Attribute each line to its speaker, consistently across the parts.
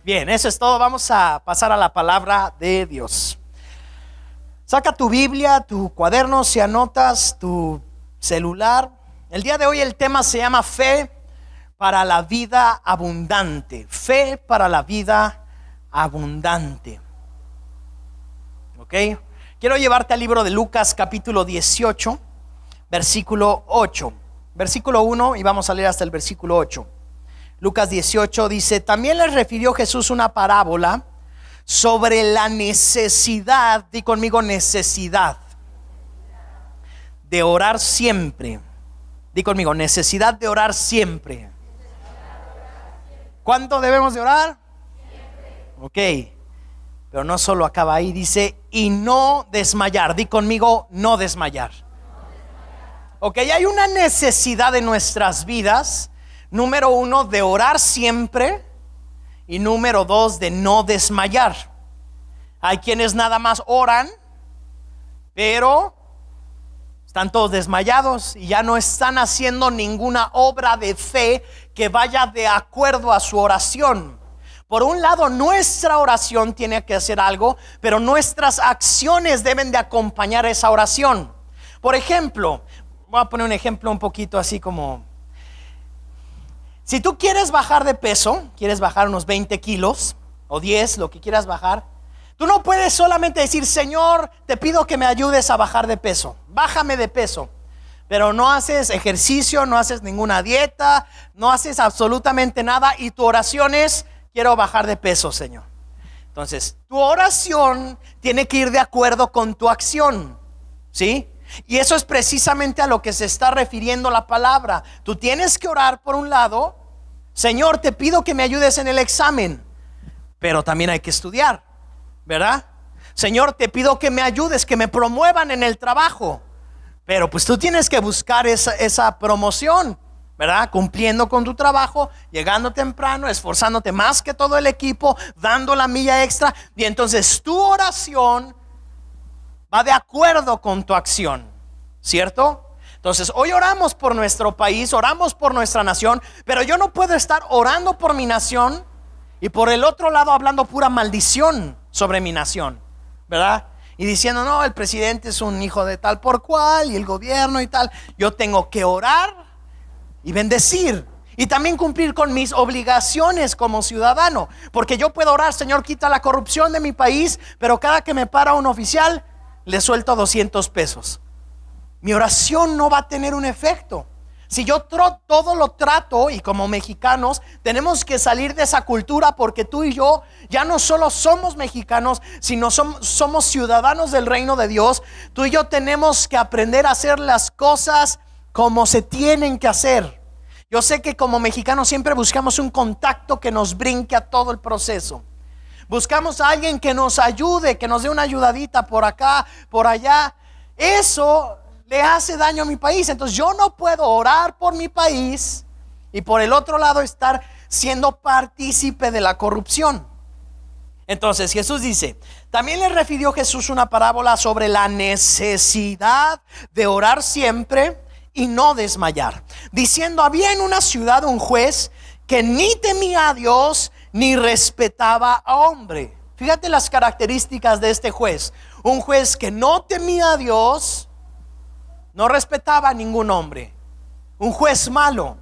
Speaker 1: Bien, eso es todo. Vamos a pasar a la palabra de Dios. Saca tu Biblia, tu cuaderno, si anotas, tu celular. El día de hoy el tema se llama fe para la vida abundante. Fe para la vida abundante. ¿Ok? Quiero llevarte al libro de Lucas capítulo 18, versículo 8. Versículo 1 y vamos a leer hasta el versículo 8. Lucas 18 dice: también les refirió Jesús una parábola sobre la necesidad, di conmigo necesidad, de orar siempre. Di conmigo, necesidad de orar siempre. ¿Cuánto debemos de orar? Siempre. Ok, pero no solo acaba ahí, dice, y no desmayar. Di conmigo, no desmayar. Ok, hay una necesidad en nuestras vidas. Número 1, de orar siempre. Y número 2, de no desmayar. Hay quienes nada más oran, pero están todos desmayados y ya no están haciendo ninguna obra de fe que vaya de acuerdo a su oración. Por un lado, nuestra oración tiene que hacer algo, pero nuestras acciones deben de acompañar esa oración. Por ejemplo, voy a poner un ejemplo un poquito así como: si tú quieres bajar de peso, quieres bajar unos 20 kilos o 10, lo que quieras bajar, tú no puedes solamente decir: Señor, te pido que me ayudes a bajar de peso, bájame de peso. Pero no haces ejercicio, no haces ninguna dieta, no haces absolutamente nada y tu oración es: quiero bajar de peso, Señor. Entonces, tu oración tiene que ir de acuerdo con tu acción, ¿sí? Y eso es precisamente a lo que se está refiriendo la palabra. Tú tienes que orar por un lado: Señor, te pido que me ayudes en el examen, pero también hay que estudiar, ¿verdad? Señor, te pido que me ayudes, que me promuevan en el trabajo, pero pues tú tienes que buscar esa promoción, ¿verdad? Cumpliendo con tu trabajo, llegando temprano, esforzándote más que todo el equipo, dando la milla extra. Y entonces tu oración va de acuerdo con tu acción, ¿cierto? Entonces hoy oramos por nuestro país, oramos por nuestra nación, pero yo no puedo estar orando por mi nación y por el otro lado hablando pura maldición sobre mi nación, ¿verdad? Y diciendo: no, el presidente es un hijo de tal por cual y el gobierno y tal. Yo tengo que orar y bendecir y también cumplir con mis obligaciones como ciudadano, porque yo puedo orar: Señor, quita la corrupción de mi país, pero cada que me para un oficial le suelto 200 pesos. Mi oración no va a tener un efecto. Si yo todo lo trato, y como mexicanos tenemos que salir de esa cultura, porque tú y yo ya no solo somos mexicanos, sino somos ciudadanos del reino de Dios. Tú y yo tenemos que aprender a hacer las cosas como se tienen que hacer. Yo sé que como mexicanos siempre buscamos un contacto que nos brinque a todo el proceso. Buscamos a alguien que nos ayude, que nos dé una ayudadita por acá, por allá. Eso le hace daño a mi país. Entonces yo no puedo orar por mi país y por el otro lado estar siendo partícipe de la corrupción. Entonces Jesús dice: también le refirió Jesús una parábola sobre la necesidad de orar siempre y no desmayar, diciendo: había en una ciudad un juez que ni temía a Dios ni respetaba a hombre. Fíjate las características de este juez. Un juez que no temía a Dios, no respetaba a ningún hombre. Un juez malo.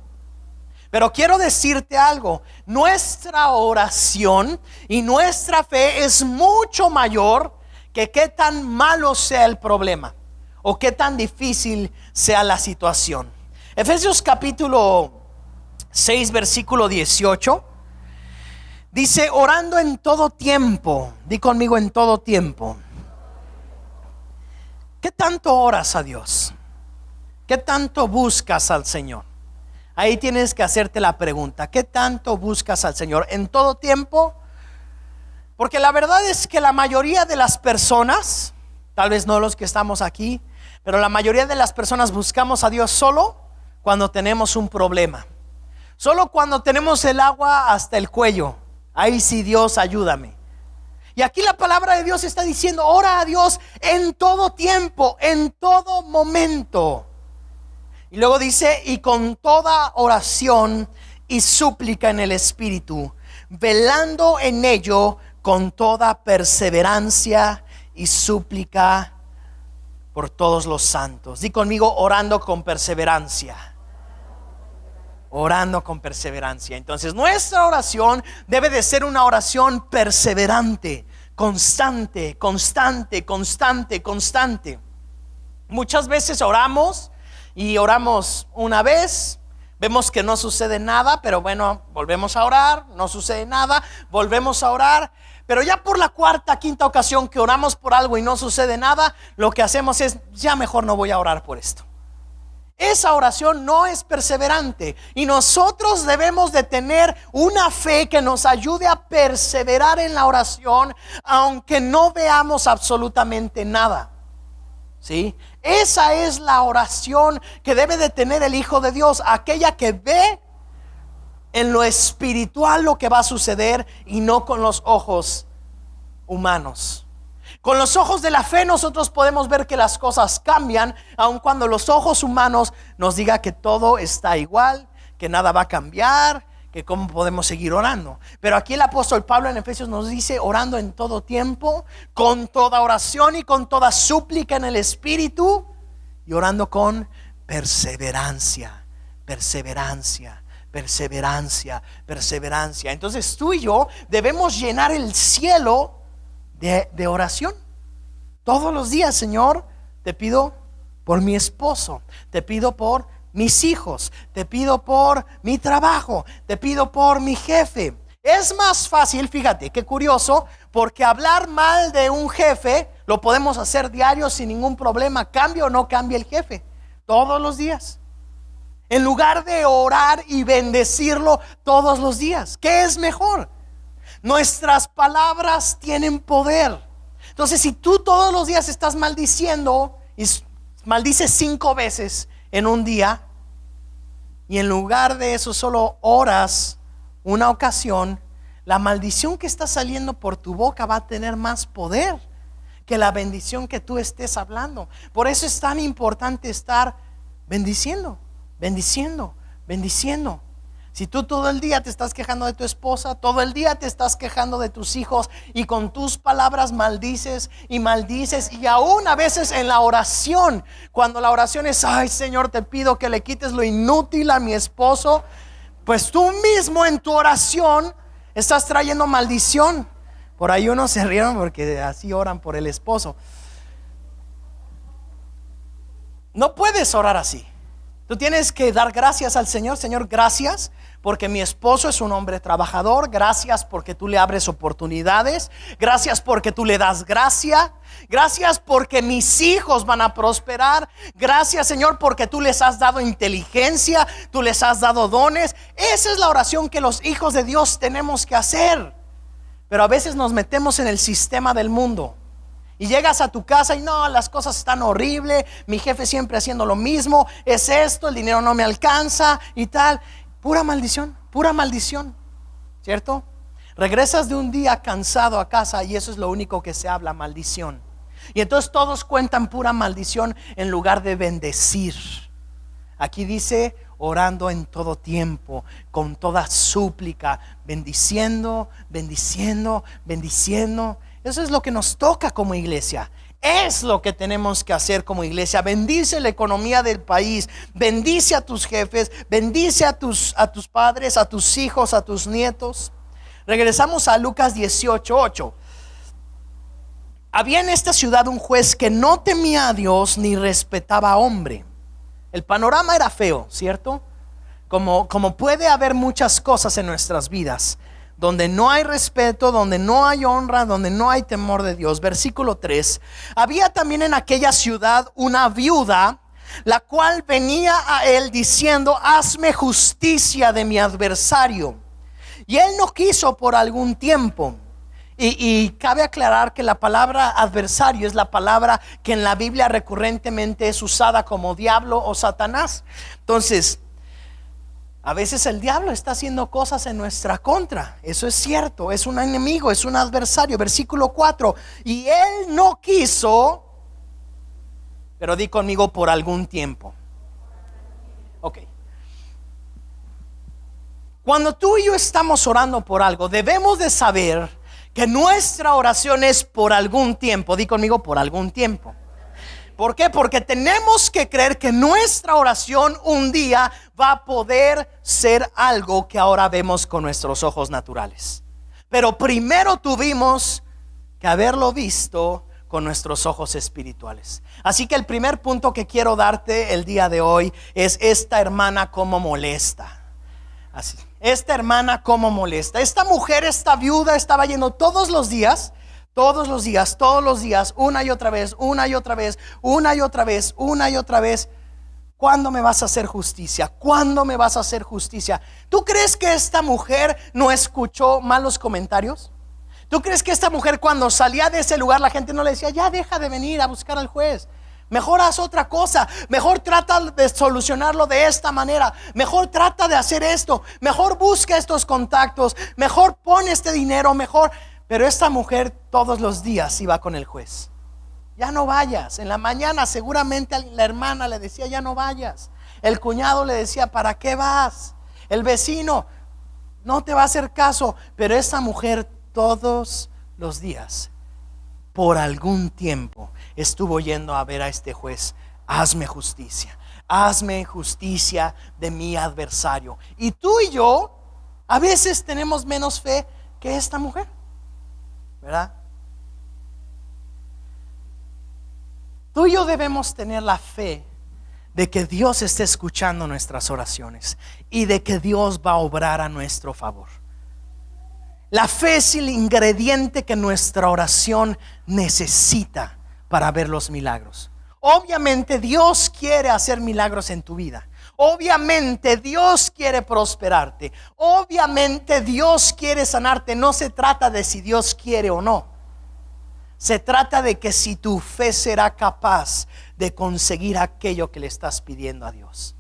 Speaker 1: Pero quiero decirte algo: nuestra oración y nuestra fe es mucho mayor que qué tan malo sea el problema o qué tan difícil sea la situación. Efesios capítulo 6 versículo 18 dice: orando en todo tiempo. Di conmigo, en todo tiempo. ¿Qué tanto oras a Dios? ¿Qué tanto buscas al Señor? Ahí tienes que hacerte la pregunta: ¿qué tanto buscas al Señor? ¿En todo tiempo? Porque la verdad es que la mayoría de las personas, tal vez no los que estamos aquí, pero la mayoría de las personas buscamos a Dios solo cuando tenemos un problema. Solo cuando tenemos el agua hasta el cuello. Ahí sí, Dios, ayúdame. Y aquí la palabra de Dios está diciendo: ora a Dios en todo tiempo, en todo momento. Y luego dice: y con toda oración y súplica en el Espíritu, velando en ello con toda perseverancia y súplica por todos los santos. Di conmigo, orando con perseverancia. Orando con perseverancia. Entonces nuestra oración debe de ser una oración perseverante, constante, constante, constante, constante. Muchas veces oramos y oramos una vez, vemos que no sucede nada, pero bueno, volvemos a orar, no sucede nada, volvemos a orar. Pero ya por la cuarta, quinta ocasión que oramos por algo y no sucede nada, lo que hacemos es, ya mejor no voy a orar por esto. Esa oración no es perseverante, y nosotros debemos de tener una fe que nos ayude a perseverar en la oración, aunque no veamos absolutamente nada. ¿Sí? Esa es la oración que debe de tener el Hijo de Dios, aquella que ve en lo espiritual lo que va a suceder y no con los ojos humanos. Con los ojos de la fe nosotros podemos ver que las cosas cambian, aun cuando los ojos humanos nos digan que todo está igual, que nada va a cambiar, que cómo podemos seguir orando. Pero aquí el apóstol Pablo en Efesios nos dice, orando en todo tiempo, con toda oración y con toda súplica en el Espíritu, y orando con perseverancia, perseverancia, perseverancia, perseverancia. Entonces tú y yo debemos llenar el cielo de oración todos los días. Señor, te pido por mi esposo, te pido por mis hijos, te pido por mi trabajo, te pido por mi jefe. Es más fácil, fíjate, qué curioso, porque hablar mal de un jefe lo podemos hacer diario sin ningún problema, cambie o no cambie el jefe, todos los días, en lugar de orar y bendecirlo todos los días. ¿Qué es mejor? Nuestras palabras tienen poder. Entonces, si tú todos los días estás maldiciendo y maldices 5 veces en un día, y en lugar de eso solo oras una ocasión, la maldición que está saliendo por tu boca va a tener más poder que la bendición que tú estés hablando. Por eso es tan importante estar bendiciendo, bendiciendo, bendiciendo. Si tú todo el día te estás quejando de tu esposa, todo el día te estás quejando de tus hijos, y con tus palabras maldices y maldices, y aún a veces en la oración, cuando la oración es, ay Señor, te pido que le quites lo inútil a mi esposo, pues tú mismo en tu oración estás trayendo maldición. Por ahí unos se rieron porque así oran por el esposo. No puedes orar así. Tú tienes que dar gracias al Señor. Señor, gracias porque mi esposo es un hombre trabajador. Gracias porque tú le abres oportunidades. Gracias porque tú le das gracia. Gracias porque mis hijos van a prosperar. Gracias, Señor, porque tú les has dado inteligencia, tú les has dado dones. Esa es la oración que los hijos de Dios tenemos que hacer. Pero a veces nos metemos en el sistema del mundo. Y llegas a tu casa y no, las cosas están horribles, mi jefe siempre haciendo lo mismo, es esto, el dinero no me alcanza y tal. Pura maldición, ¿cierto? Regresas de un día cansado a casa y eso es lo único que se habla, maldición. Y entonces todos cuentan pura maldición en lugar de bendecir. Aquí dice, orando en todo tiempo, con toda súplica, bendiciendo, bendiciendo, bendiciendo. Eso es lo que nos toca como iglesia. Es lo que tenemos que hacer como iglesia. Bendice la economía del país. Bendice a tus jefes. Bendice a tus padres, a tus hijos, a tus nietos. Regresamos a Lucas 18:8. Había en esta ciudad un juez que no temía a Dios ni respetaba a hombre. El panorama era feo, ¿cierto? Como puede haber muchas cosas en nuestras vidas donde no hay respeto, donde no hay honra, donde no hay temor de Dios. Versículo 3. Había también en aquella ciudad una viuda, la cual venía a él diciendo, hazme justicia de mi adversario. Y él no quiso por algún tiempo. Y cabe aclarar que la palabra adversario es la palabra que en la Biblia recurrentemente es usada como diablo o Satanás. Entonces, a veces el diablo está haciendo cosas en nuestra contra. Eso es cierto, es un enemigo, es un adversario. Versículo 4. Y él no quiso, pero di conmigo, por algún tiempo. Ok. Cuando tú y yo estamos orando por algo, debemos de saber que nuestra oración es por algún tiempo. Di conmigo, por algún tiempo. ¿Por qué? Porque tenemos que creer que nuestra oración un día va a poder ser algo que ahora vemos con nuestros ojos naturales. Pero primero tuvimos que haberlo visto con nuestros ojos espirituales. Así que el primer punto que quiero darte el día de hoy es esta hermana como molesta. Así, esta hermana como molesta. Esta mujer, esta viuda, estaba yendo todos los días, una y otra vez, una y otra vez, una y otra vez, una y otra vez. ¿Cuándo me vas a hacer justicia? ¿Cuándo me vas a hacer justicia? ¿Tú crees que esta mujer no escuchó malos comentarios? ¿Tú crees que esta mujer, cuando salía de ese lugar, la gente no le decía, ya deja de venir a buscar al juez? Mejor haz otra cosa, mejor trata de solucionarlo de esta manera, mejor trata de hacer esto, mejor busca estos contactos, mejor pon este dinero, mejor. Pero esta mujer todos los días iba con el juez. Ya no vayas. En la mañana seguramente la hermana le decía, ya no vayas. El cuñado le decía, ¿para qué vas? El vecino no te va a hacer caso. Pero esta mujer todos los días, por algún tiempo, estuvo yendo a ver a este juez. Hazme justicia de mi adversario. Y tú y yo a veces tenemos menos fe que esta mujer, ¿verdad? Tú y yo debemos tener la fe de que Dios esté escuchando nuestras oraciones y de que Dios va a obrar a nuestro favor. La fe es el ingrediente que nuestra oración necesita para ver los milagros. Obviamente Dios quiere hacer milagros en tu vida. Obviamente Dios quiere prosperarte. Obviamente Dios quiere sanarte. No se trata de si Dios quiere o no. Se trata de que si tu fe será capaz de conseguir aquello que le estás pidiendo a Dios.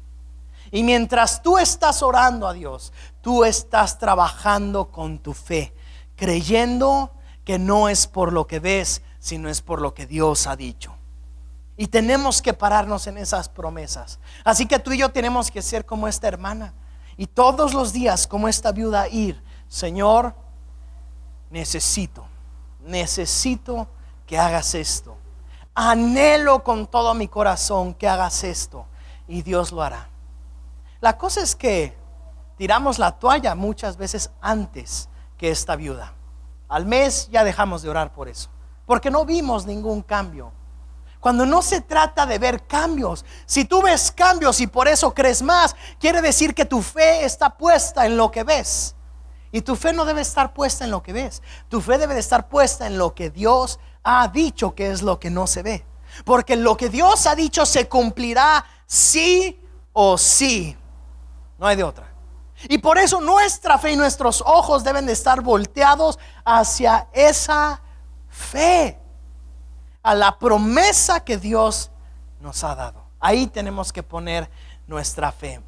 Speaker 1: Y mientras tú estás orando a Dios, tú estás trabajando con tu fe, creyendo que no es por lo que ves, sino es por lo que Dios ha dicho. Y tenemos que pararnos en esas promesas. Así que tú y yo tenemos que ser como esta hermana. Y todos los días como esta viuda ir, Señor, necesito que hagas esto. Anhelo con todo mi corazón que hagas esto. Y Dios lo hará. La cosa es que tiramos la toalla muchas veces antes que esta viuda. Al mes ya dejamos de orar por eso, porque no vimos ningún cambio. Cuando no se trata de ver cambios, si tú ves cambios y por eso crees más, quiere decir que tu fe está puesta en lo que ves. Y tu fe no debe estar puesta en lo que ves. Tu fe debe de estar puesta en lo que Dios ha dicho, que es lo que no se ve. Porque lo que Dios ha dicho se cumplirá sí o sí. No hay de otra. Y por eso nuestra fe y nuestros ojos deben de estar volteados hacia esa fe, a la promesa que Dios nos ha dado. Ahí tenemos que poner nuestra fe.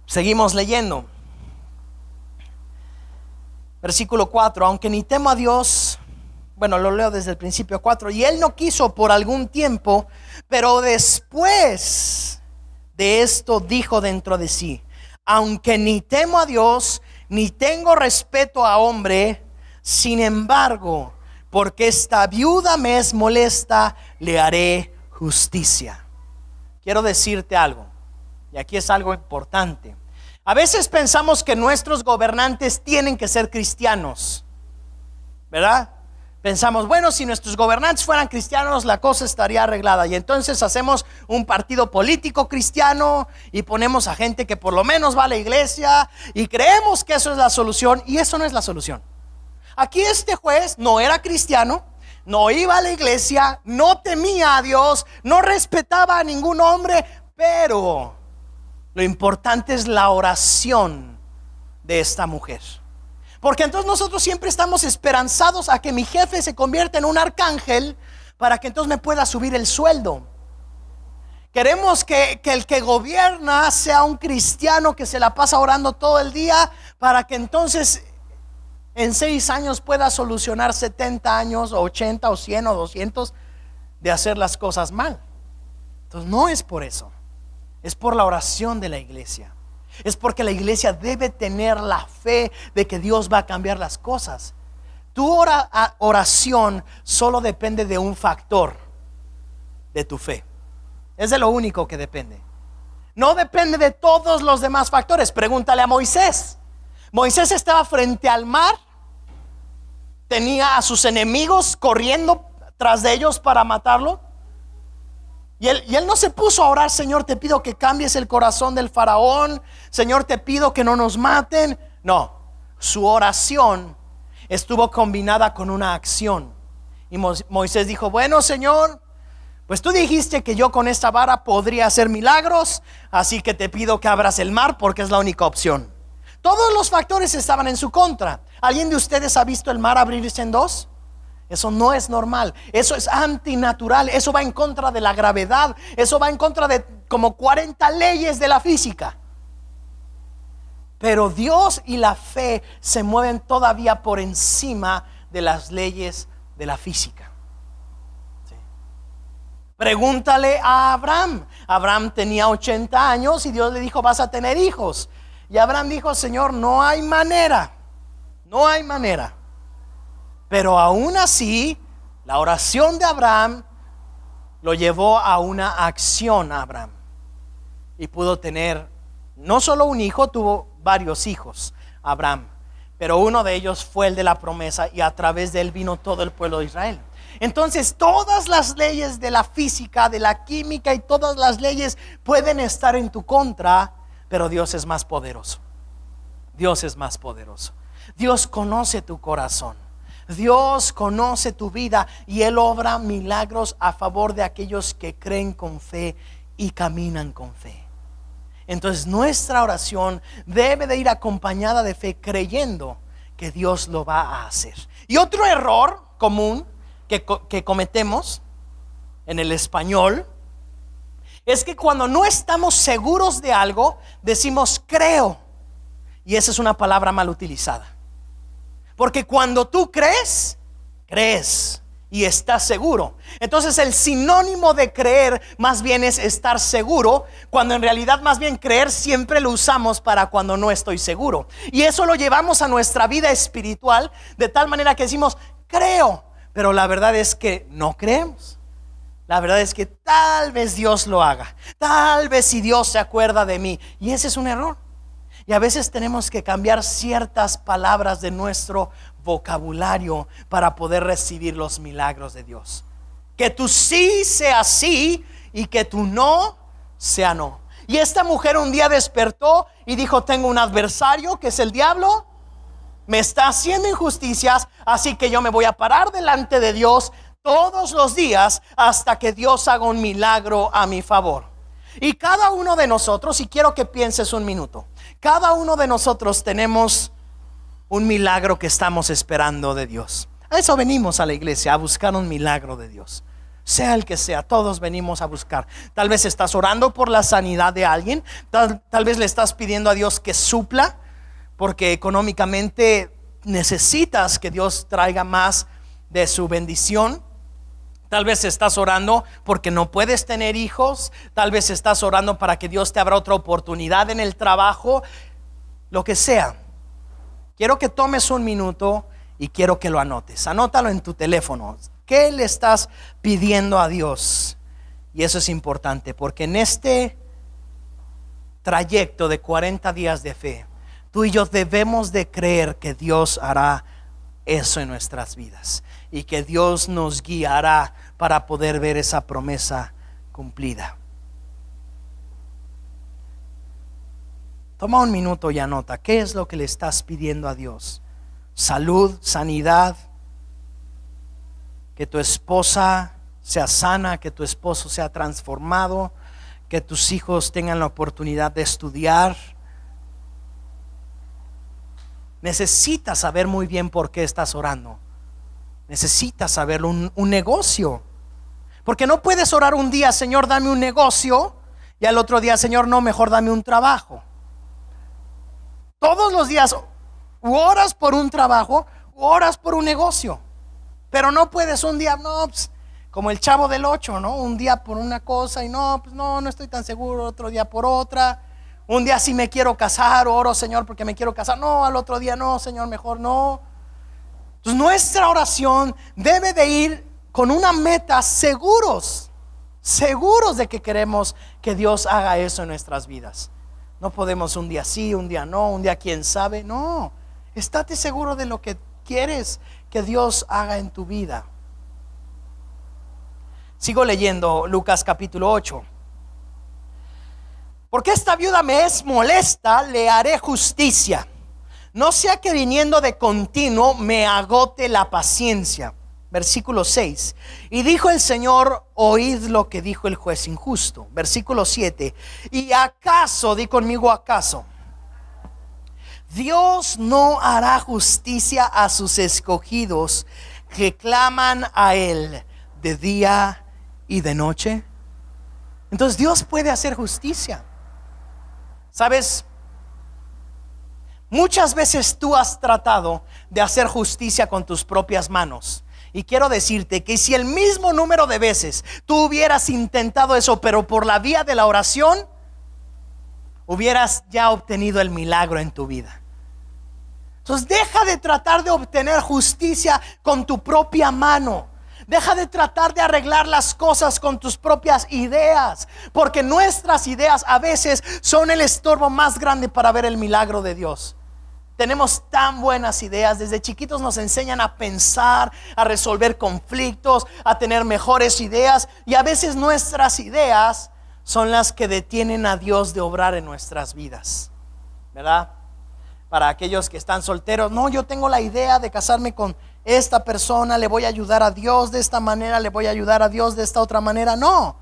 Speaker 1: Seguimos leyendo. Versículo 4. Aunque ni temo a Dios, bueno, lo leo desde el principio 4. Y él no quiso por algún tiempo, pero después de esto dijo dentro de sí: aunque ni temo a Dios, ni tengo respeto a hombre, sin embargo, porque esta viuda me es molesta, le haré justicia. Quiero decirte algo, y aquí es algo importante. A veces pensamos que nuestros gobernantes tienen que ser cristianos, ¿verdad? Pensamos, bueno, si nuestros gobernantes fueran cristianos, la cosa estaría arreglada. Y entonces hacemos un partido político cristiano y ponemos a gente que por lo menos va a la iglesia y creemos que eso es la solución. Y eso no es la solución. Aquí este juez no era cristiano, no iba a la iglesia, no temía a Dios, no respetaba a ningún hombre, pero lo importante es la oración de esta mujer. Porque entonces nosotros siempre estamos esperanzados a que mi jefe se convierta en un arcángel para que entonces me pueda subir el sueldo. Queremos que el que gobierna sea un cristiano que se la pasa orando todo el día, para que entonces en 6 años pueda solucionar 70 años o 80 o 100 o 200 de hacer las cosas mal. Entonces no es por eso, es por la oración de la iglesia. Es porque la iglesia debe tener la fe de que Dios va a cambiar las cosas. Tu oración solo depende de un factor, de tu fe. Es de lo único que depende. No depende de todos los demás factores. Pregúntale a Moisés. Moisés estaba frente al mar, tenía a sus enemigos corriendo tras de ellos para matarlo. Y él no se puso a orar: Señor, te pido que cambies el corazón del faraón, Señor, te pido que no nos maten. No, su oración estuvo combinada con una acción. Y Moisés dijo: bueno, Señor, pues tú dijiste que yo con esta vara podría hacer milagros, así que te pido que abras el mar, porque es la única opción. Todos los factores estaban en su contra. ¿Alguien de ustedes ha visto el mar abrirse en dos? Eso no es normal, eso es antinatural, eso va en contra de la gravedad, eso va en contra de como 40 leyes de la física. Pero Dios y la fe se mueven todavía por encima de las leyes de la física. ¿Sí? Pregúntale a Abraham. Abraham tenía 80 años y Dios le dijo: vas a tener hijos. Y Abraham dijo: Señor, no hay manera, no hay manera. Pero aún así, la oración de Abraham lo llevó a una acción a Abraham. Y pudo tener no solo un hijo, tuvo varios hijos Abraham. Pero uno de ellos fue el de la promesa, y a través de él vino todo el pueblo de Israel. Entonces todas las leyes de la física, de la química y todas las leyes pueden estar en tu contra, pero Dios es más poderoso. Dios es más poderoso. Dios conoce tu corazón. Dios conoce tu vida, y Él obra milagros a favor de aquellos que creen con fe y caminan con fe. Entonces nuestra oración debe de ir acompañada de fe, creyendo que Dios lo va a hacer. Y otro error común que cometemos en el español es que cuando no estamos seguros de algo, decimos creo. Y esa es una palabra mal utilizada. Porque cuando tú crees, crees y estás seguro. Entonces el sinónimo de creer más bien es estar seguro, cuando en realidad más bien creer siempre lo usamos para cuando no estoy seguro. Y eso lo llevamos a nuestra vida espiritual, de tal manera que decimos creo, pero la verdad es que no creemos. La verdad es que tal vez Dios lo haga, tal vez si Dios se acuerda de mí. Y ese es un error. Y a veces tenemos que cambiar ciertas palabras de nuestro vocabulario para poder recibir los milagros de Dios. Que tu sí sea sí y que tu no sea no. Y esta mujer un día despertó y dijo: tengo un adversario que es el diablo, me está haciendo injusticias, así que yo me voy a parar delante de Dios todos los días hasta que Dios haga un milagro a mi favor. Y cada uno de nosotros, y quiero que pienses un minuto, cada uno de nosotros tenemos un milagro que estamos esperando de Dios. A eso venimos a la iglesia, a buscar un milagro de Dios. Sea el que sea, todos venimos a buscar. Tal vez estás orando por la sanidad de alguien, tal vez le estás pidiendo a Dios que supla, porque económicamente necesitas que Dios traiga más de su bendición. Tal vez estás orando porque no puedes tener hijos. Tal vez estás orando para que Dios te abra otra oportunidad en el trabajo. Lo que sea. Quiero que tomes un minuto y quiero que lo anotes. Anótalo en tu teléfono. ¿Qué le estás pidiendo a Dios? Y eso es importante, porque en este trayecto de 40 días de fe, tú y yo debemos de creer que Dios hará eso en nuestras vidas, y que Dios nos guiará para poder ver esa promesa cumplida. Toma un minuto y anota, ¿qué es lo que le estás pidiendo a Dios? Salud, sanidad, que tu esposa sea sana, que tu esposo sea transformado, que tus hijos tengan la oportunidad de estudiar. Necesitas saber muy bien por qué estás orando. Necesitas saberlo. Un negocio, porque no puedes orar un día: Señor, dame un negocio, y al otro día: Señor, no, mejor dame un trabajo. Todos los días u oras por un trabajo, u oras por un negocio. Pero no puedes un día, no, pues, como el Chavo del 8, ¿no? Un día por una cosa y no estoy tan seguro, otro día por otra. Un día sí me quiero casar, oro, Señor, porque me quiero casar. No, al otro día no, Señor, mejor no. Entonces nuestra oración debe de ir con una meta, seguros de que queremos que Dios haga eso en nuestras vidas. No podemos un día sí, un día no, un día quién sabe. No, estate seguro de lo que quieres que Dios haga en tu vida. Sigo leyendo Lucas capítulo 8. Porque esta viuda me es molesta, le haré justicia. No sea que viniendo de continuo me agote la paciencia. Versículo 6. Y dijo el Señor, oíd lo que dijo el juez injusto. Versículo 7. Y acaso, di conmigo acaso, Dios no hará justicia a sus escogidos que claman a Él de día y de noche. Entonces Dios puede hacer justicia. ¿Sabes? Muchas veces tú has tratado de hacer justicia con tus propias manos. Y quiero decirte que si el mismo número de veces tú hubieras intentado eso, pero por la vía de la oración, hubieras ya obtenido el milagro en tu vida. Entonces deja de tratar de obtener justicia con tu propia mano. Deja de tratar de arreglar las cosas con tus propias ideas, porque nuestras ideas a veces son el estorbo más grande para ver el milagro de Dios. Tenemos tan buenas ideas, desde chiquitos nos enseñan a pensar, a resolver conflictos, a tener mejores ideas, y a veces nuestras ideas son las que detienen a Dios de obrar en nuestras vidas, ¿verdad? Para aquellos que están solteros, no, yo tengo la idea de casarme con esta persona, le voy a ayudar a Dios de esta manera, le voy a ayudar a Dios de esta otra manera. No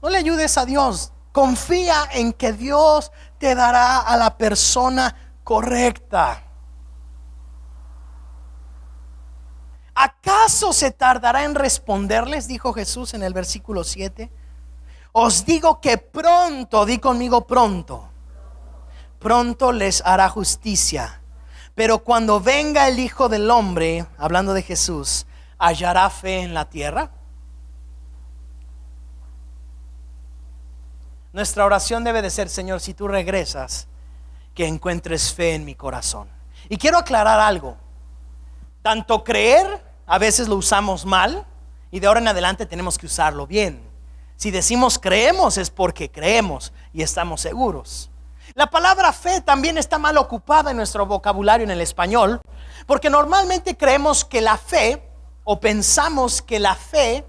Speaker 1: le ayudes a Dios. Confía en que Dios te dará a la persona correcta. ¿Acaso se tardará en responderles? Dijo Jesús en el versículo 7. Os digo que pronto, di conmigo pronto les hará justicia. Pero cuando venga el Hijo del Hombre, hablando de Jesús, ¿hallará fe en la tierra? Nuestra oración debe de ser: Señor, si tú regresas, que encuentres fe en mi corazón. Y quiero aclarar algo. Tanto creer, a veces lo usamos mal, y de ahora en adelante tenemos que usarlo bien. Si decimos creemos, es porque creemos y estamos seguros. La palabra fe también está mal ocupada en nuestro vocabulario en el español, porque normalmente creemos que la fe, o pensamos que la fe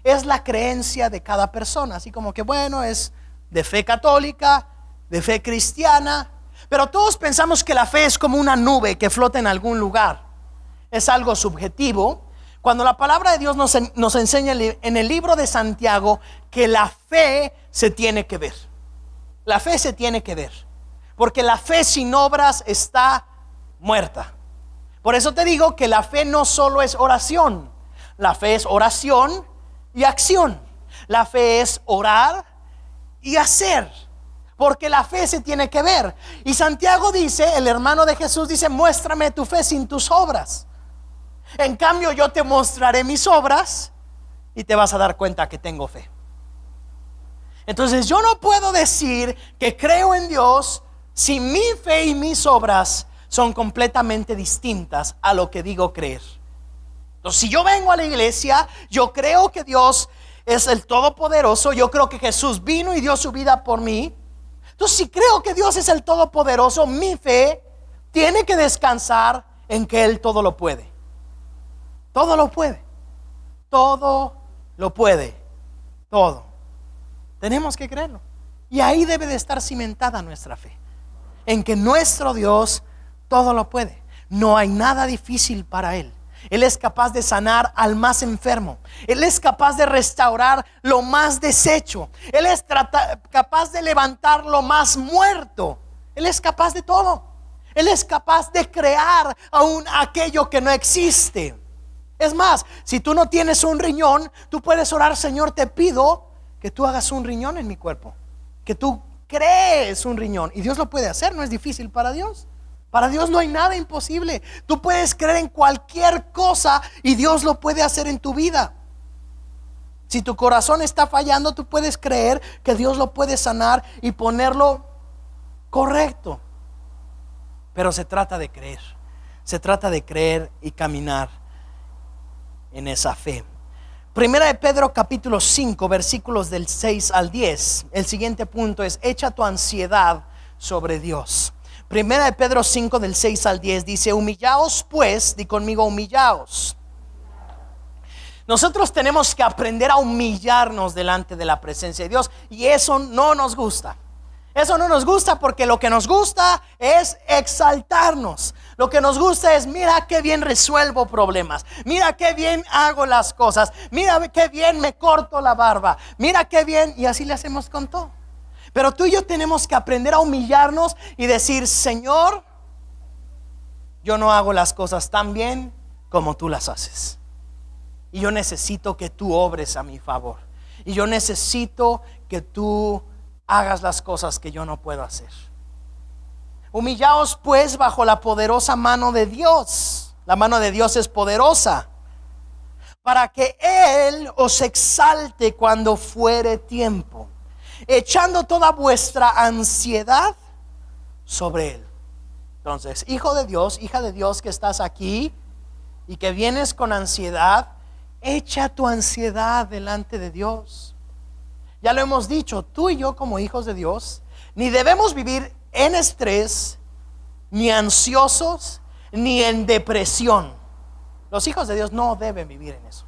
Speaker 1: es la creencia de cada persona, así como que bueno, es de fe católica, de fe cristiana, pero todos pensamos que la fe es como una nube que flota en algún lugar. Es algo subjetivo, cuando la palabra de Dios nos enseña en el libro de Santiago que la fe se tiene que ver. La fe se tiene que ver, porque la fe sin obras está muerta. Por eso te digo que la fe no solo es oración. La fe es oración y acción. La fe es orar y hacer, porque la fe se tiene que ver. Y Santiago dice, el hermano de Jesús dice: muéstrame tu fe sin tus obras. En cambio yo te mostraré mis obras y te vas a dar cuenta que tengo fe. Entonces yo no puedo decir que creo en Dios si mi fe y mis obras son completamente distintas a lo que digo creer. Entonces, si yo vengo a la iglesia, yo creo que Dios es el Todopoderoso, yo creo que Jesús vino y dio su vida por mí. Entonces, si creo que Dios es el Todopoderoso, mi fe tiene que descansar en que Él todo lo puede. Todo lo puede. Todo lo puede. Todo. Tenemos que creerlo. Y ahí debe de estar cimentada nuestra fe, en que nuestro Dios todo lo puede. No hay nada difícil para Él. Él es capaz de sanar al más enfermo. Él es capaz de restaurar lo más deshecho. Él es capaz de levantar lo más muerto. Él es capaz de todo. Él es capaz de crear aún aquello que no existe. Es más, si tú no tienes un riñón, tú puedes orar: Señor, te pido que tú hagas un riñón en mi cuerpo, que tú crees un riñón. Y Dios lo puede hacer, no es difícil para Dios. Para Dios no hay nada imposible. Tú puedes creer en cualquier cosa y Dios lo puede hacer en tu vida. Si tu corazón está fallando, tú puedes creer que Dios lo puede sanar y ponerlo correcto. Pero se trata de creer. Se trata de creer y caminar en esa fe. Primera de Pedro capítulo 5 versículos del 6 al 10. El siguiente punto es: echa tu ansiedad sobre Dios. Primera de Pedro 5 del 6 al 10 dice: humillaos pues, di conmigo, humillaos. Nosotros tenemos que aprender a humillarnos delante de la presencia de Dios, y eso no nos gusta. Eso no nos gusta porque lo que nos gusta es exaltarnos. Lo que nos gusta es: mira qué bien resuelvo problemas, mira qué bien hago las cosas, mira qué bien me corto la barba, mira qué bien, y así le hacemos con todo. Pero tú y yo tenemos que aprender a humillarnos y decir: Señor, yo no hago las cosas tan bien como tú las haces, y yo necesito que tú obres a mi favor, y yo necesito que tú hagas las cosas que yo no puedo hacer. Humillaos pues bajo la poderosa mano de Dios. La mano de Dios es poderosa, para que Él os exalte cuando fuere tiempo, echando toda vuestra ansiedad sobre Él. Entonces, hijo de Dios, hija de Dios que estás aquí y que vienes con ansiedad, echa tu ansiedad delante de Dios. Ya lo hemos dicho, tú y yo como hijos de Dios ni debemos vivir en estrés, ni ansiosos, ni en depresión. Los hijos de Dios no deben vivir en eso.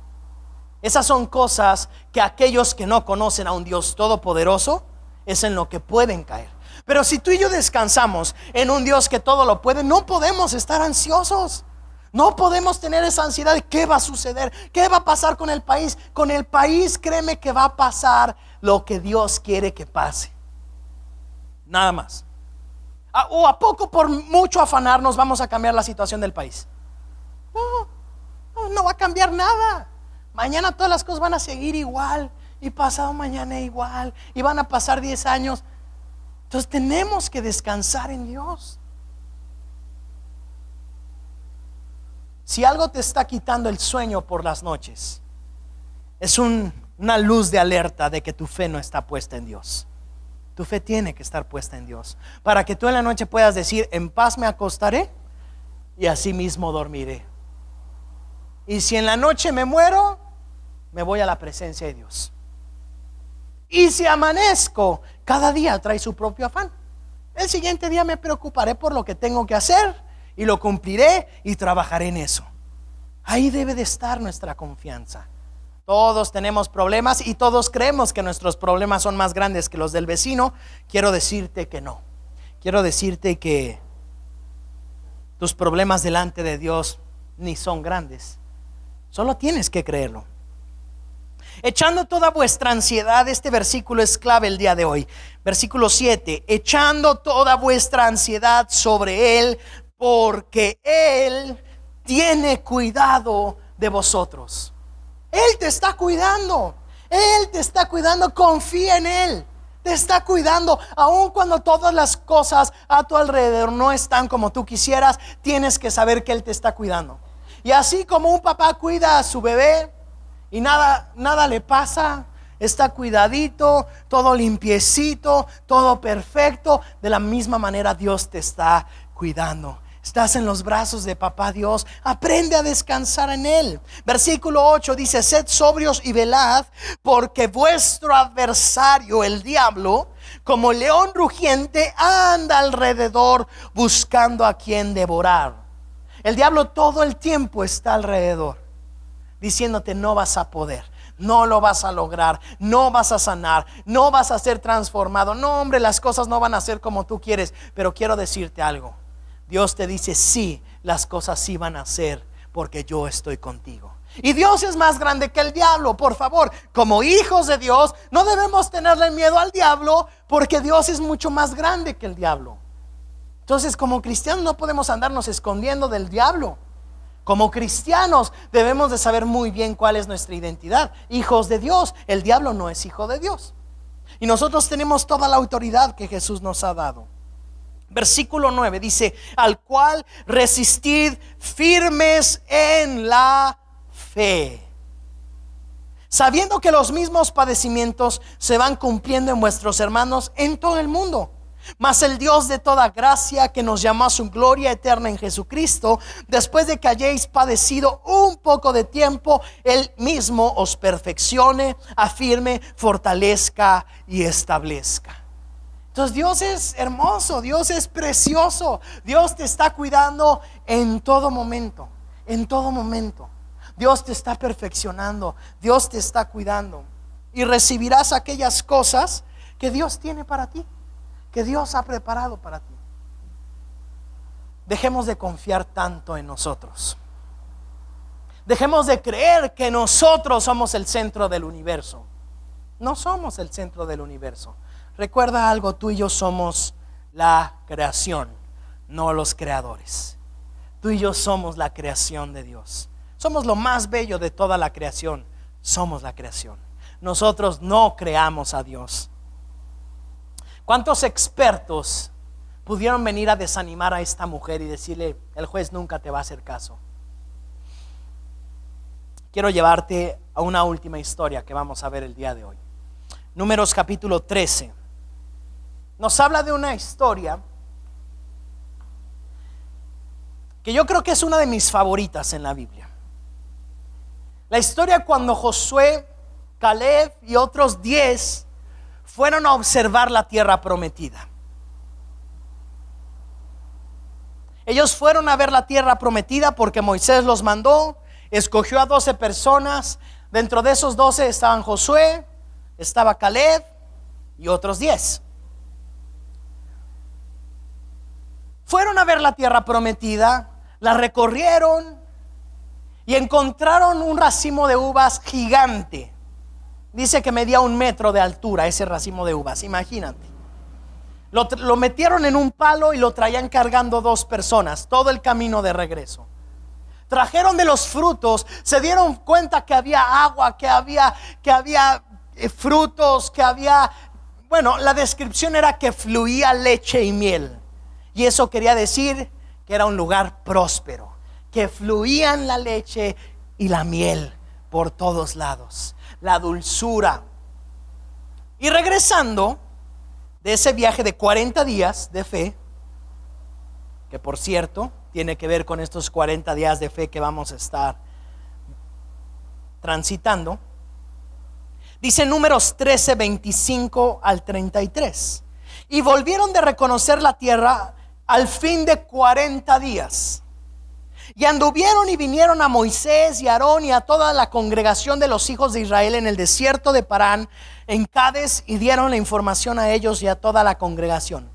Speaker 1: Esas son cosas que aquellos que no conocen a un Dios todopoderoso es en lo que pueden caer. Pero si tú y yo descansamos en un Dios que todo lo puede, no podemos estar ansiosos. No podemos tener esa ansiedad de qué va a suceder, qué va a pasar con el país. Con el país, créeme que va a pasar lo que Dios quiere que pase. Nada más. ¿O a poco por mucho afanarnos vamos a cambiar la situación del país? No va a cambiar nada. Mañana todas las cosas van a seguir igual, y pasado mañana igual, y van a pasar 10 años. Entonces tenemos que descansar en Dios. Si algo te está quitando el sueño por las noches, es una luz de alerta de que tu fe no está puesta en Dios. Tu fe tiene que estar puesta en Dios, para que tú en la noche puedas decir: en paz me acostaré y así mismo dormiré. Y si en la noche me muero, me voy a la presencia de Dios. Y si amanezco, cada día trae su propio afán. El siguiente día me preocuparé por lo que tengo que hacer, y lo cumpliré y trabajaré en eso. Ahí debe de estar nuestra confianza. Todos tenemos problemas y todos creemos que nuestros problemas son más grandes que los del vecino. Quiero decirte que no. Quiero decirte que tus problemas delante de Dios ni son grandes. Solo tienes que creerlo. Echando toda vuestra ansiedad, este versículo es clave el día de hoy. Versículo 7: echando toda vuestra ansiedad sobre Él, porque Él tiene cuidado de vosotros. Él te está cuidando. Él te está cuidando. Confía en Él. Te está cuidando. Aun cuando todas las cosas a tu alrededor no están como tú quisieras, tienes que saber que Él te está cuidando. Y así como un papá cuida a su bebé y nada le pasa, está cuidadito, todo limpiecito, todo perfecto, de la misma manera Dios te está cuidando. Estás en los brazos de papá Dios. Aprende a descansar en Él. Versículo 8 dice: sed sobrios y velad, porque vuestro adversario el diablo, como león rugiente, anda alrededor buscando a quien devorar. El diablo todo el tiempo está alrededor, diciéndote: no vas a poder, no lo vas a lograr, no vas a sanar, no vas a ser transformado. No, hombre, las cosas no van a ser como tú quieres. Pero quiero decirte algo. Dios te dice: sí, las cosas sí van a ser, porque yo estoy contigo. Y Dios es más grande que el diablo. Por favor, como hijos de Dios, no debemos tenerle miedo al diablo, porque Dios es mucho más grande que el diablo. Entonces, como cristianos no podemos andarnos escondiendo del diablo. Como cristianos debemos de saber muy bien cuál es nuestra identidad. Hijos de Dios. El diablo no es hijo de Dios. Y nosotros tenemos toda la autoridad que Jesús nos ha dado. Versículo 9 dice: al cual resistid firmes en la fe, sabiendo que los mismos padecimientos se van cumpliendo en vuestros hermanos en todo el mundo. Mas el Dios de toda gracia, que nos llamó a su gloria eterna en Jesucristo, después de que hayáis padecido un poco de tiempo, Él mismo os perfeccione, afirme, fortalezca y establezca. Entonces Dios es hermoso, Dios es precioso, Dios te está cuidando en todo momento, en todo momento. Dios te está perfeccionando, Dios te está cuidando. Y recibirás aquellas cosas que Dios tiene para ti, que Dios ha preparado para ti. Dejemos de confiar tanto en nosotros. Dejemos de creer que nosotros somos el centro del universo. No somos el centro del universo. Recuerda algo, tú y yo somos la creación, no los creadores. Tú y yo somos la creación de Dios. Somos lo más bello de toda la creación. Somos la creación. Nosotros no creamos a Dios. ¿Cuántos expertos pudieron venir a desanimar a esta mujer y decirle: el juez nunca te va a hacer caso? Quiero llevarte a una última historia que vamos a ver el día de hoy. Números capítulo 13. Nos habla de una historia que yo creo que es una de mis favoritas en la Biblia. La historia cuando Josué, Caleb y otros 10 fueron a observar la tierra prometida. Ellos fueron a ver la tierra prometida porque Moisés los mandó, escogió a 12 personas. Dentro de esos 12 estaban Josué, estaba Caleb y otros 10. Fueron a ver la tierra prometida, la recorrieron y encontraron un racimo de uvas gigante. Dice que medía 1 metro de altura ese racimo de uvas, imagínate. Lo metieron en un palo y lo traían cargando 2 personas todo el camino de regreso. Trajeron de los frutos, se dieron cuenta que había agua, que había frutos, que había, bueno, la descripción era que fluía leche y miel. Y eso quería decir que era un lugar próspero, que fluían la leche y la miel por todos lados, la dulzura. Y regresando de ese viaje de 40 días de fe, que por cierto tiene que ver con estos 40 días de fe que vamos a estar transitando, dice Números 13, 25 al 33. Y volvieron de reconocer la tierra al fin de 40 días. Y anduvieron y vinieron a Moisés y a Aarón y a toda la congregación de los hijos de Israel en el desierto de Parán, en Cades, y dieron la información a ellos y a toda la congregación.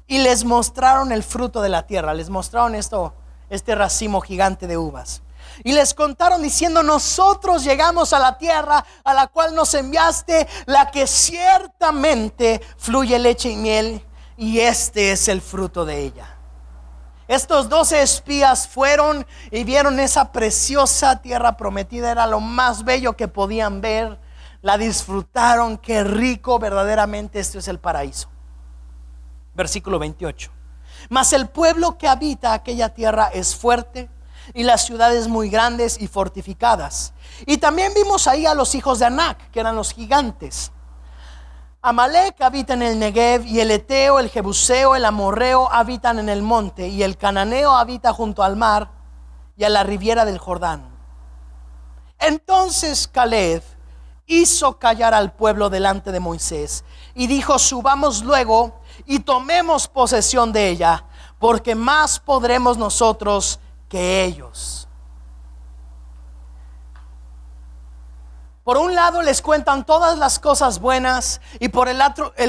Speaker 1: Y les mostraron el fruto de la tierra. Les mostraron este racimo gigante de uvas. Y les contaron diciendo: nosotros llegamos a la tierra a la cual nos enviaste, la que ciertamente fluye leche y miel, y este es el fruto de ella. Estos 12 espías fueron y vieron esa preciosa tierra prometida. Era lo más bello que podían ver. La disfrutaron. Qué rico, verdaderamente esto es el paraíso. Versículo 28. Mas el pueblo que habita aquella tierra es fuerte, y las ciudades muy grandes y fortificadas. Y también vimos ahí a los hijos de Anac, que eran los gigantes. Amalek habita en el Negev, y el Eteo, el Jebuseo, el Amorreo habitan en el monte, y el Cananeo habita junto al mar y a la riviera del Jordán. Entonces Caleb hizo callar al pueblo delante de Moisés y dijo: subamos luego y tomemos posesión de ella, porque más podremos nosotros que ellos. Por un lado les cuentan todas las cosas buenas, y por el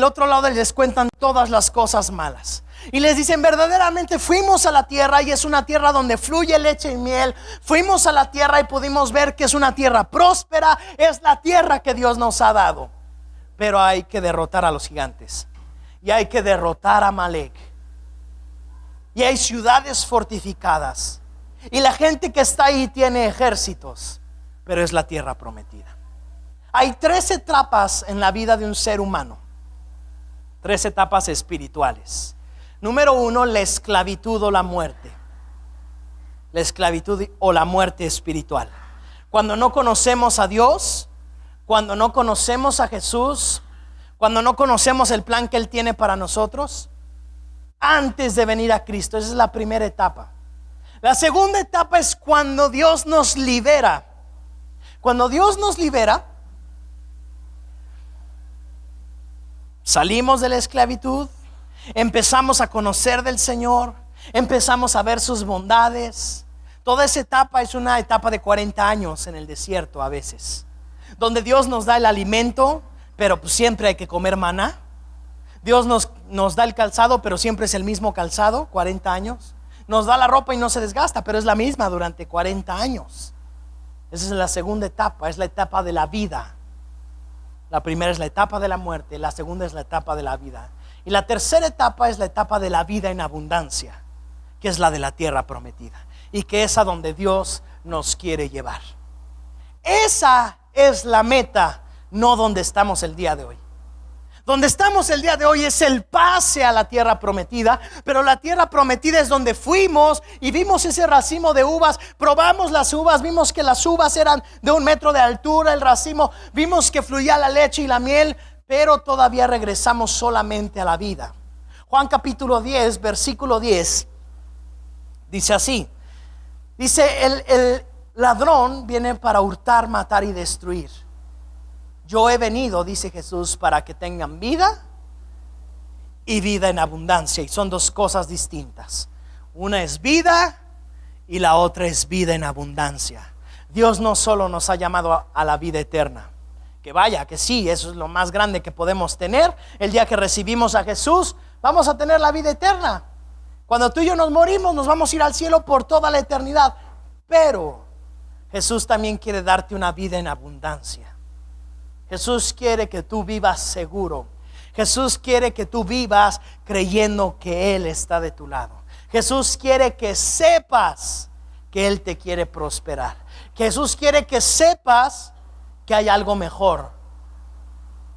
Speaker 1: otro lado les cuentan todas las cosas malas. Y les dicen: verdaderamente fuimos a la tierra y es una tierra donde fluye leche y miel. Fuimos a la tierra y pudimos ver que es una tierra próspera. Es la tierra que Dios nos ha dado. Pero hay que derrotar a los gigantes, y hay que derrotar a Amalek, y hay ciudades fortificadas, y la gente que está ahí tiene ejércitos, pero es la tierra prometida. Hay 3 etapas en la vida de un ser humano, 3 etapas espirituales. Número 1, la esclavitud o la muerte. La esclavitud o la muerte espiritual. Cuando no conocemos a Dios, cuando no conocemos a Jesús, cuando no conocemos el plan que Él tiene para nosotros antes de venir a Cristo. Esa es la primera etapa. La segunda etapa es cuando Dios nos libera. Cuando Dios nos libera, salimos de la esclavitud, empezamos a conocer del Señor, empezamos a ver sus bondades. Toda esa etapa es una etapa de 40 años en el desierto a veces, donde Dios nos da el alimento, pero pues siempre hay que comer maná. Dios nos da el calzado, pero siempre es el mismo calzado, 40 años. Nos da la ropa y no se desgasta, pero es la misma durante 40 años. Esa es la segunda etapa, es la etapa de la vida. La primera es la etapa de la muerte, la segunda es la etapa de la vida. Y la tercera etapa es la etapa de la vida en abundancia, que es la de la tierra prometida, y que es a donde Dios nos quiere llevar. Esa es la meta, no donde estamos el día de hoy. Donde estamos el día de hoy es el pase a la tierra prometida, pero la tierra prometida es donde fuimos y vimos ese racimo de uvas, probamos las uvas, vimos que las uvas eran de 1 metro de altura, el racimo, vimos que fluía la leche y la miel, pero todavía regresamos solamente a la vida. Juan capítulo 10, versículo 10, dice así, dice el ladrón viene para hurtar, matar y destruir. Yo he venido, dice Jesús, para que tengan vida y vida en abundancia. Y son dos cosas distintas. Una es vida y la otra es vida en abundancia. Dios no solo nos ha llamado a la vida eterna, que vaya, que sí, eso es lo más grande que podemos tener. El día que recibimos a Jesús, vamos a tener la vida eterna. Cuando tú y yo nos morimos, nos vamos a ir al cielo por toda la eternidad. Pero Jesús también quiere darte una vida en abundancia. Jesús quiere que tú vivas seguro. Jesús quiere que tú vivas creyendo que Él está de tu lado. Jesús quiere que sepas que Él te quiere prosperar. Jesús quiere que sepas que hay algo mejor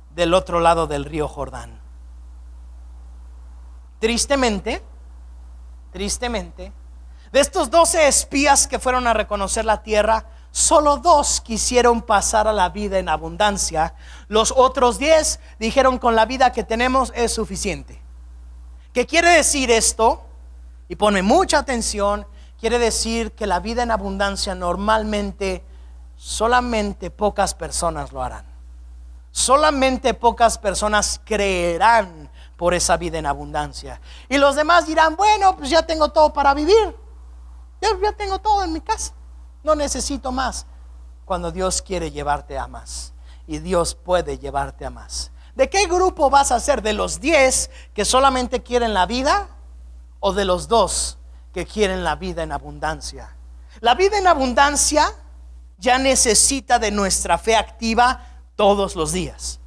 Speaker 1: del otro lado del río Jordán. Tristemente, de estos 12 espías que fueron a reconocer la tierra, solo 2 quisieron pasar a la vida en abundancia. Los otros 10 dijeron: con la vida que tenemos es suficiente. ¿Qué quiere decir esto? Y ponme mucha atención. Quiere decir que la vida en abundancia normalmente solamente pocas personas lo harán. Solamente pocas personas creerán por esa vida en abundancia. Y los demás dirán: bueno, pues ya tengo todo para vivir. Ya tengo todo en mi casa. No necesito más. Cuando Dios quiere llevarte a más. Y Dios puede llevarte a más. ¿De qué grupo vas a ser? ¿De los 10 que solamente quieren la vida? ¿O de los 2 que quieren la vida en abundancia? La vida en abundancia ya necesita de nuestra fe activa todos los días.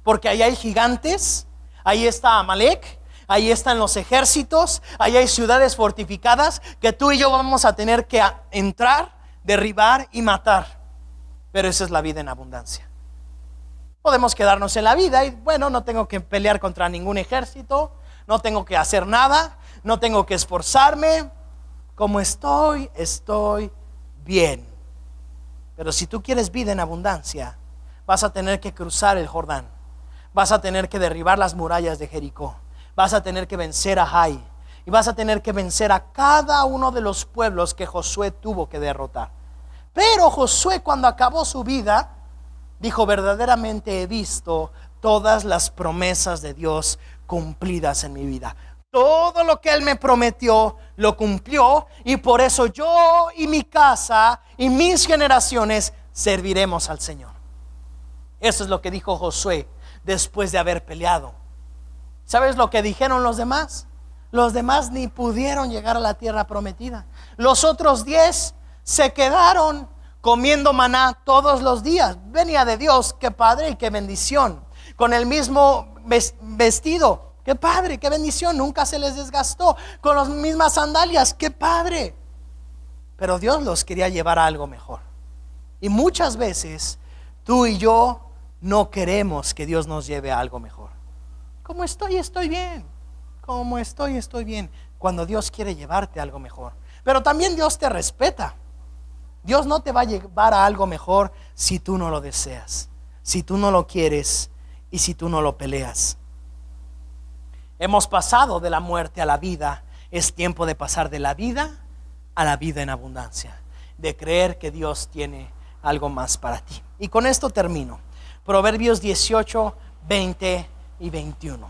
Speaker 1: Porque ahí hay gigantes. Ahí está Amalek. Ahí están los ejércitos. Ahí hay ciudades fortificadas que tú y yo vamos a tener que entrar, derribar y matar. Pero esa es la vida en abundancia. Podemos quedarnos en la vida y bueno, no tengo que pelear contra ningún ejército, no tengo que hacer nada, no tengo que esforzarme. Como estoy bien. Pero si tú quieres vida en abundancia, vas a tener que cruzar el Jordán. Vas a tener que derribar las murallas de Jericó. Vas a tener que vencer a Jai. Y vas a tener que vencer a cada uno de los pueblos que Josué tuvo que derrotar. Pero Josué, cuando acabó su vida, dijo: verdaderamente he visto todas las promesas de Dios cumplidas en mi vida. Todo lo que Él me prometió lo cumplió, y por eso yo y mi casa y mis generaciones serviremos al Señor. Eso es lo que dijo Josué después de haber peleado. ¿Sabes lo que dijeron los demás? Los demás ni pudieron llegar a la tierra prometida. Los otros 10 se quedaron comiendo maná todos los días. Venía de Dios, qué padre y qué bendición. Con el mismo vestido, qué padre, qué bendición, nunca se les desgastó. Con las mismas sandalias, qué padre. Pero Dios los quería llevar a algo mejor. Y muchas veces tú y yo no queremos que Dios nos lleve a algo mejor. Como estoy bien. Como estoy bien. Cuando Dios quiere llevarte a algo mejor. Pero también Dios te respeta. Dios no te va a llevar a algo mejor si tú no lo deseas, si tú no lo quieres y si tú no lo peleas. Hemos pasado de la muerte a la vida. Es tiempo de pasar de la vida a la vida en abundancia, de creer que Dios tiene algo más para ti. Y con esto termino. Proverbios 18, 20 y 21.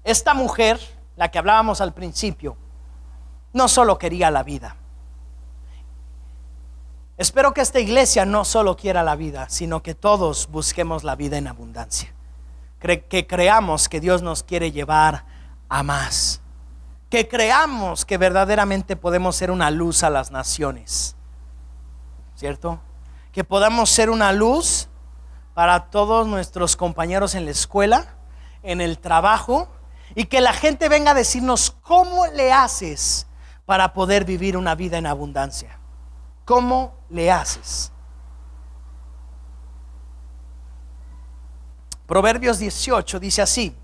Speaker 1: Esta mujer, la que hablábamos al principio, no solo quería la vida. Espero que esta iglesia no solo quiera la vida, sino que todos busquemos la vida en abundancia. Que creamos que Dios nos quiere llevar a más. Que creamos que verdaderamente podemos ser una luz a las naciones. ¿Cierto? Que podamos ser una luz para todos nuestros compañeros en la escuela, en el trabajo, y que la gente venga a decirnos: ¿cómo le haces para poder vivir una vida en abundancia? ¿Cómo le haces? Proverbios 18 dice así,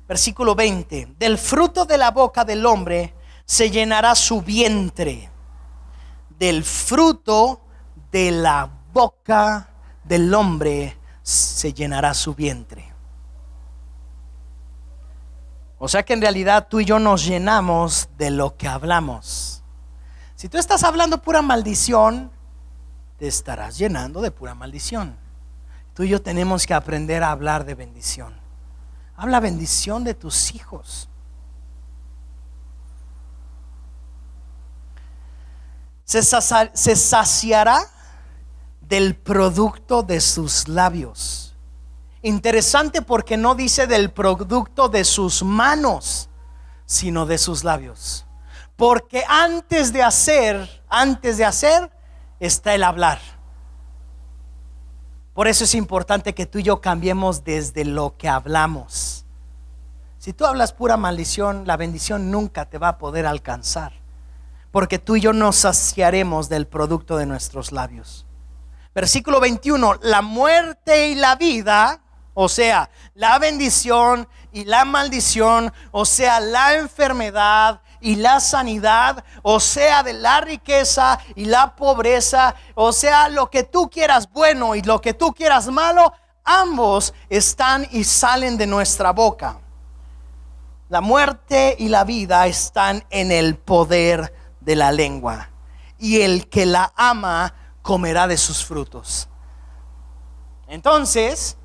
Speaker 1: versículo 20: del fruto de la boca del hombre se llenará su vientre. Del fruto de la boca del hombre se llenará su vientre. O sea que en realidad tú y yo nos llenamos de lo que hablamos. Si tú estás hablando pura maldición, te estarás llenando de pura maldición. Tú y yo tenemos que aprender a hablar de bendición. Habla bendición de tus hijos. Se saciará del producto de sus labios. Interesante, porque no dice del producto de sus manos, sino de sus labios. Porque antes de hacer está el hablar. Por eso es importante que tú y yo cambiemos desde lo que hablamos. Si tú hablas pura maldición, la bendición nunca te va a poder alcanzar, porque tú y yo nos saciaremos del producto de nuestros labios. Versículo 21: la muerte y la vida, o sea, la bendición y la maldición, o sea, la enfermedad y la sanidad, o sea, de la riqueza y la pobreza, o sea, lo que tú quieras bueno y lo que tú quieras malo, ambos están y salen de nuestra boca. La muerte y la vida están en el poder de la lengua, y el que la ama comerá de sus frutos. Entonces,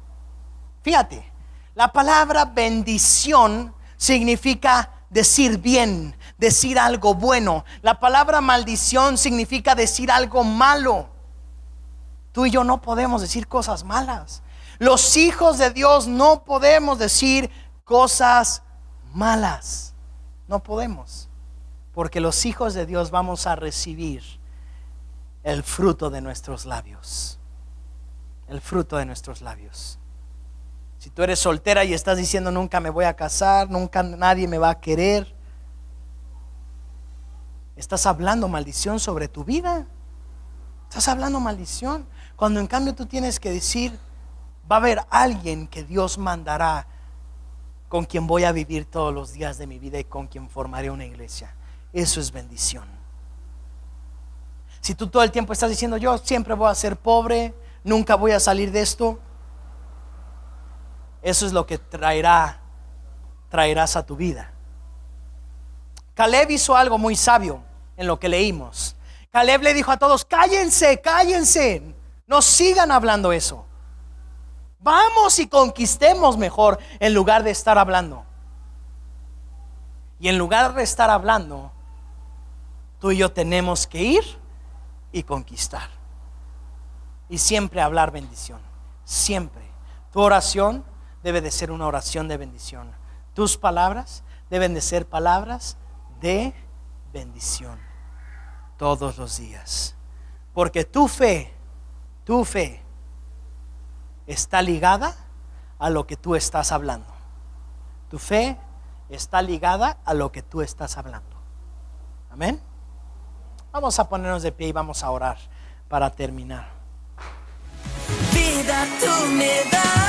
Speaker 1: fíjate, la palabra bendición significa decir bien, decir algo bueno. La palabra maldición significa decir algo malo. Tú y yo no podemos decir cosas malas. Los hijos de Dios no podemos decir cosas malas. No podemos, porque los hijos de Dios vamos a recibir el fruto de nuestros labios. El fruto de nuestros labios. Si tú eres soltera y estás diciendo: nunca me voy a casar, nunca nadie me va a querer, estás hablando maldición sobre tu vida. Estás hablando maldición, cuando en cambio tú tienes que decir: va a haber alguien que Dios mandará, con quien voy a vivir todos los días de mi vida y con quien formaré una iglesia. Eso es bendición. Si tú todo el tiempo estás diciendo: yo siempre voy a ser pobre, nunca voy a salir de esto, eso es lo que traerás a tu vida. Caleb hizo algo muy sabio en lo que leímos. Caleb le dijo a todos: cállense, cállense, no sigan hablando eso. Vamos y conquistemos mejor, en lugar de estar hablando. Y en lugar de estar hablando, tú y yo tenemos que ir y conquistar. Y siempre hablar bendición. Siempre. Tu oración debe de ser una oración de bendición. Tus palabras deben de ser palabras de bendición todos los días. Porque tu fe está ligada a lo que tú estás hablando. Tu fe está ligada a lo que tú estás hablando. Amén. Vamos a ponernos de pie y vamos a orar para terminar.
Speaker 2: Vida tú me das.